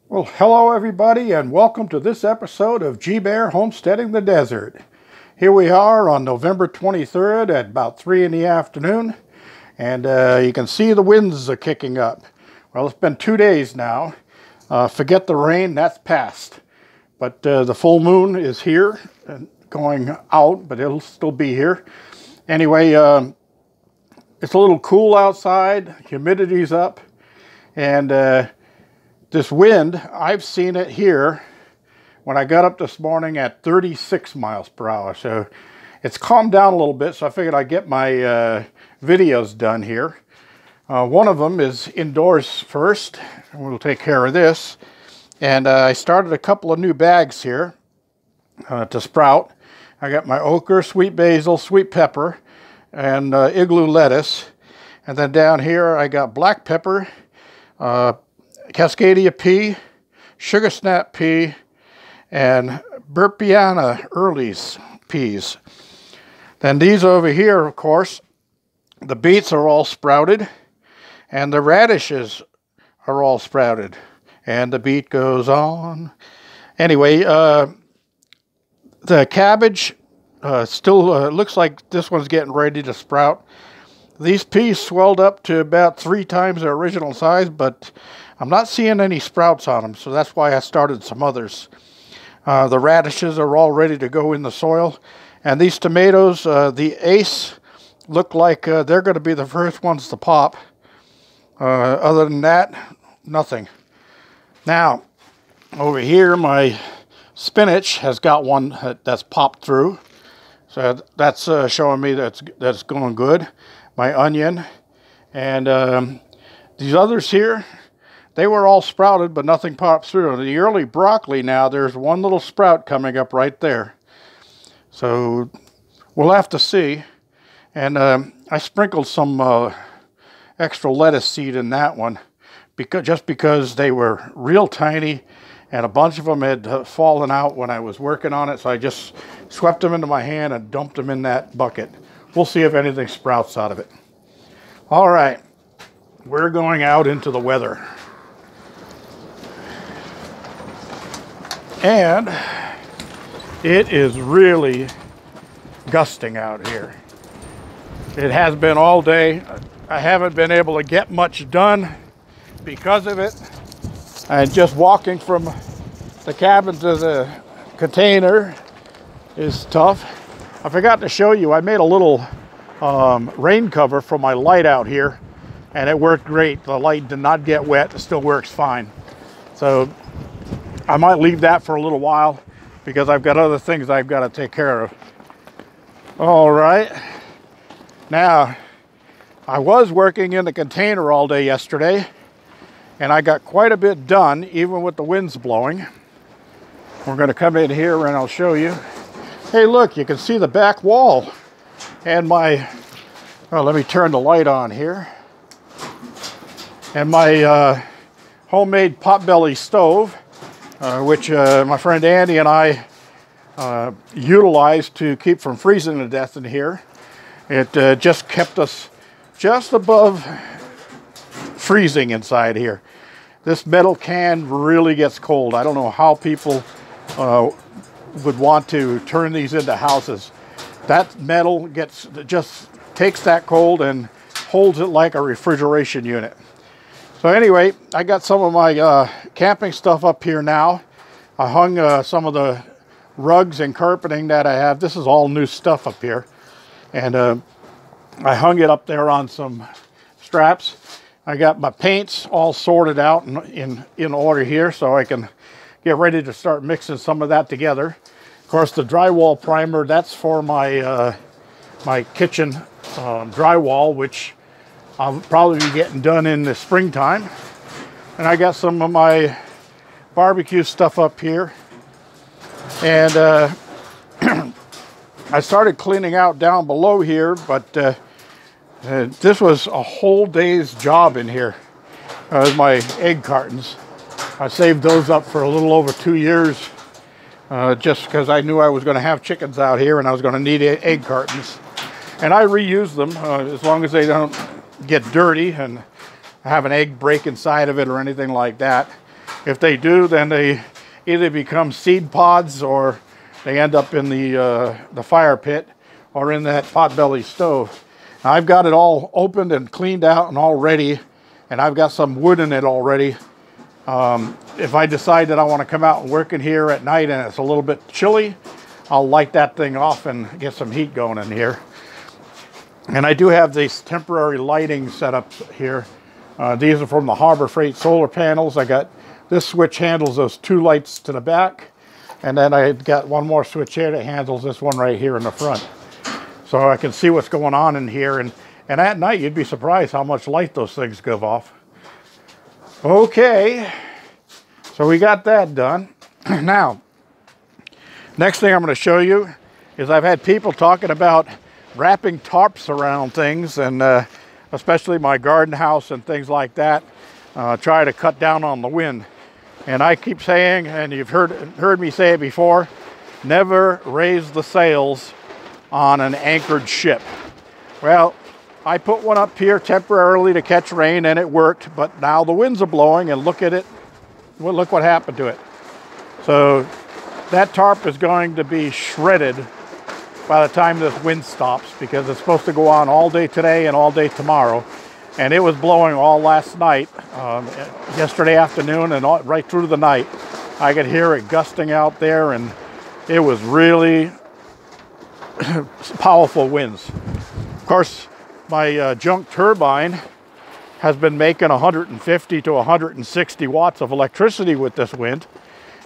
Well, hello everybody, and welcome to this episode of G-Bear Homesteading the Desert. Here we are on November 23rd at about 3 in the afternoon, and you can see the winds are kicking up. Well, it's been 2 days now. Forget the rain, that's past. But the full moon is here and going out, but it'll still be here. Anyway, it's a little cool outside, humidity's up, and this wind, I've seen it here when I got up this morning at 36 miles per hour. So it's calmed down a little bit, so I figured I'd get my videos done here. One of them is indoors first, and we'll take care of this. And I started a couple of new bags here to sprout. I got my ochre, sweet basil, sweet pepper, and igloo lettuce. And then down here I got black pepper, Cascadia pea, sugar snap pea, and Burpiana Early's peas. Then these over here, of course, the beets are all sprouted, and the radishes are all sprouted, and the beet goes on. Anyway, the cabbage still looks like this one's getting ready to sprout. These peas swelled up to about 3 times their original size, but I'm not seeing any sprouts on them, so that's why I started some others. The radishes are all ready to go in the soil. And these tomatoes, the Ace, look like they're going to be the first ones to pop. Other than that, nothing. Now, over here, my spinach has got one that's popped through. So that's showing me that's going good. My onion. And these others here, they were all sprouted, but nothing popped through. The early broccoli now, there's one little sprout coming up right there. So we'll have to see. And I sprinkled some extra lettuce seed in that one, just because they were real tiny, and a bunch of them had fallen out when I was working on it. So I just swept them into my hand and dumped them in that bucket. We'll see if anything sprouts out of it. All right, we're going out into the weather. And it is really gusting out here. It has been all day. I haven't been able to get much done because of it. And just walking from the cabin to the container is tough. I forgot to show you, I made a little rain cover for my light out here, and it worked great. The light did not get wet. It still works fine. So I might leave that for a little while because I've got other things I've got to take care of. All right. Now, I was working in the container all day yesterday, and I got quite a bit done, even with the winds blowing. We're going to come in here and I'll show you. Hey, look, you can see the back wall and my, well, let me turn the light on here. And my homemade potbelly stove, which my friend Andy and I utilized to keep from freezing to death in here. It just kept us just above freezing inside here. This metal can really gets cold. I don't know how people would want to turn these into houses. That metal just takes that cold and holds it like a refrigeration unit. So anyway, I got some of my camping stuff up here now. I hung some of the rugs and carpeting that I have. This is all new stuff up here. And I hung it up there on some straps. I got my paints all sorted out in order here, so I can get ready to start mixing some of that together. Of course, the drywall primer, that's for my my kitchen drywall, which I'll probably be getting done in the springtime. And I got some of my barbecue stuff up here. And I started cleaning out down below here, but this was a whole day's job in here. My egg cartons. I saved those up for a little over 2 years, just because I knew I was going to have chickens out here and I was going to need egg cartons. And I reuse them as long as they don't get dirty and have an egg break inside of it or anything like that. If they do, then they either become seed pods or they end up in the fire pit or in that potbelly stove. Now, I've got it all opened and cleaned out and all ready, and I've got some wood in it already. If I decide that I want to come out and work in here at night and it's a little bit chilly, I'll light that thing off and get some heat going in here. And I do have these temporary lighting set up here. These are from the Harbor Freight solar panels. I got this switch handles those 2 lights to the back, and then I got one more switch here that handles this one right here in the front. So I can see what's going on in here, and at night you'd be surprised how much light those things give off. Okay, so we got that done. Now, next thing I'm going to show you is I've had people talking about wrapping tarps around things, and especially my garden house and things like that, try to cut down on the wind. And I keep saying, and you've heard me say it before, never raise the sails on an anchored ship. Well, I put one up here temporarily to catch rain, and it worked, but now the winds are blowing, and look at it. Well, look what happened to it. So that tarp is going to be shredded by the time this wind stops, because it's supposed to go on all day today and all day tomorrow. And it was blowing all last night, yesterday afternoon, and right through the night. I could hear it gusting out there, and it was really powerful winds. Of course, my junk turbine has been making 150 to 160 watts of electricity with this wind,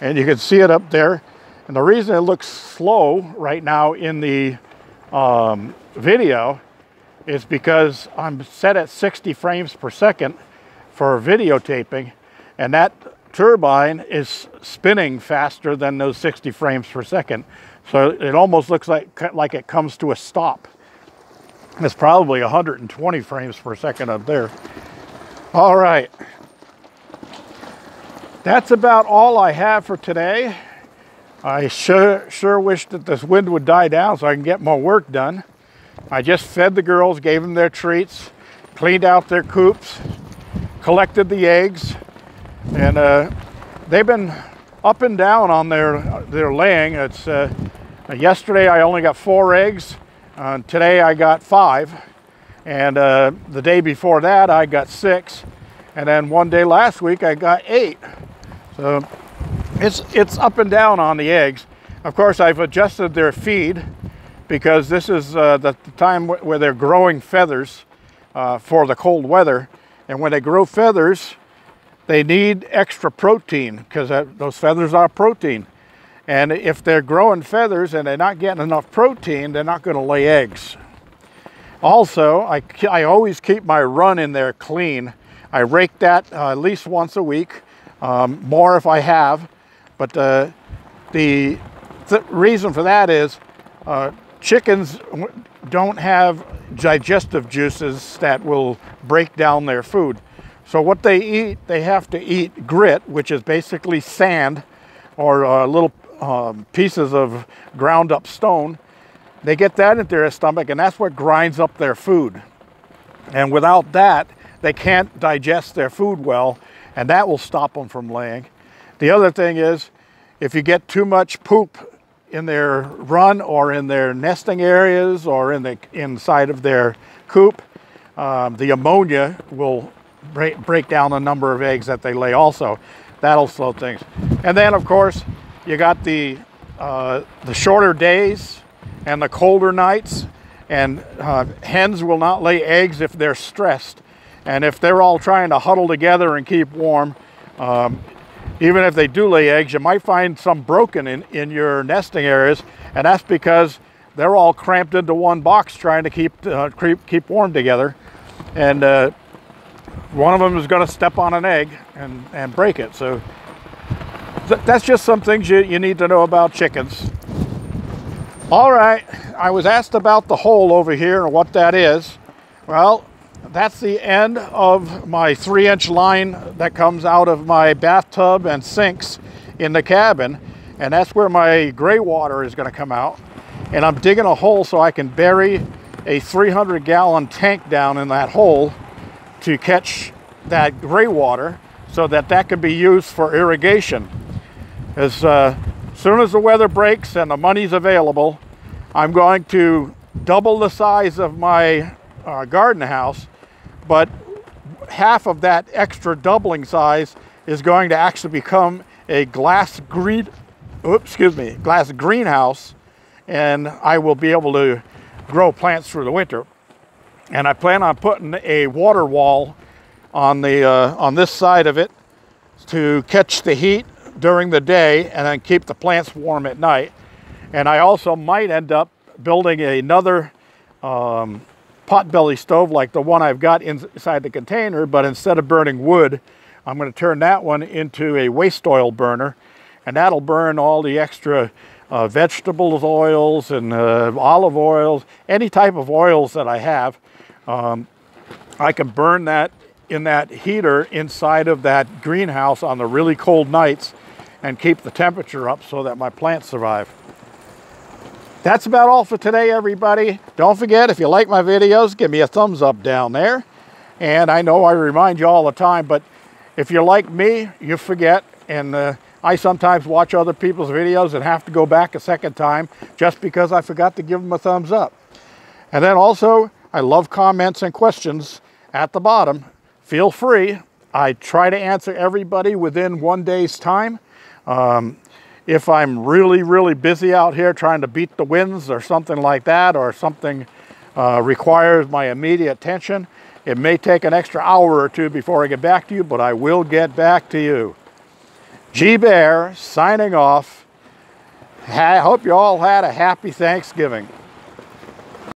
and you can see it up there. And the reason it looks slow right now in the video is because I'm set at 60 frames per second for videotaping, and that turbine is spinning faster than those 60 frames per second. So it almost looks like it comes to a stop. It's probably 120 frames per second up there. All right. That's about all I have for today. I sure wish that this wind would die down so I can get more work done. I just fed the girls, gave them their treats, cleaned out their coops, collected the eggs, and they've been up and down on their laying. It's yesterday I only got 4 eggs. Today I got 5, and the day before that I got 6, and then one day last week I got 8. So it's up and down on the eggs. Of course, I've adjusted their feed, because this is the time where they're growing feathers for the cold weather. And when they grow feathers, they need extra protein, because those feathers are protein. And if they're growing feathers and they're not getting enough protein, they're not going to lay eggs. Also, I always keep my run in there clean. I rake that at least once a week, more if I have. But the reason for that is chickens don't have digestive juices that will break down their food. So what they eat, they have to eat grit, which is basically sand or little pieces of ground up stone. They get that into their stomach, and that's what grinds up their food. And without that, they can't digest their food well, and that will stop them from laying. The other thing is, if you get too much poop in their run or in their nesting areas or inside of their coop, the ammonia will break down the number of eggs that they lay also. That'll slow things. And then, of course, you got the shorter days and the colder nights, and hens will not lay eggs if they're stressed. And if they're all trying to huddle together and keep warm, even if they do lay eggs, you might find some broken in your nesting areas, and that's because they're all cramped into one box trying to keep warm together. And one of them is going to step on an egg and break it. So that's just some things you need to know about chickens. All right, I was asked about the hole over here and what that is. Well, that's the end of my 3-inch line that comes out of my bathtub and sinks in the cabin, and that's where my gray water is going to come out. And I'm digging a hole so I can bury a 300-gallon tank down in that hole to catch that gray water so that can be used for irrigation. As soon as the weather breaks and the money's available, I'm going to double the size of my garden house, but half of that extra doubling size is going to actually become a glass greenhouse, and I will be able to grow plants through the winter. And I plan on putting a water wall on this side of it to catch the heat during the day and then keep the plants warm at night. And I also might end up building another potbelly stove like the one I've got inside the container, but instead of burning wood, I'm going to turn that one into a waste oil burner, and that'll burn all the extra vegetables oils and olive oils, any type of oils that I have. I can burn that in that heater inside of that greenhouse on the really cold nights and keep the temperature up so that my plants survive. That's about all for today, everybody. Don't forget, if you like my videos, give me a thumbs up down there. And I know I remind you all the time, but if you're like me, you forget. And I sometimes watch other people's videos and have to go back a second time just because I forgot to give them a thumbs up. And then also, I love comments and questions at the bottom. Feel free. I try to answer everybody within 1 day's time. If I'm really, really busy out here trying to beat the winds or something like that, or something requires my immediate attention, it may take an extra hour or two before I get back to you, but I will get back to you. G Bear signing off. I hope you all had a happy Thanksgiving.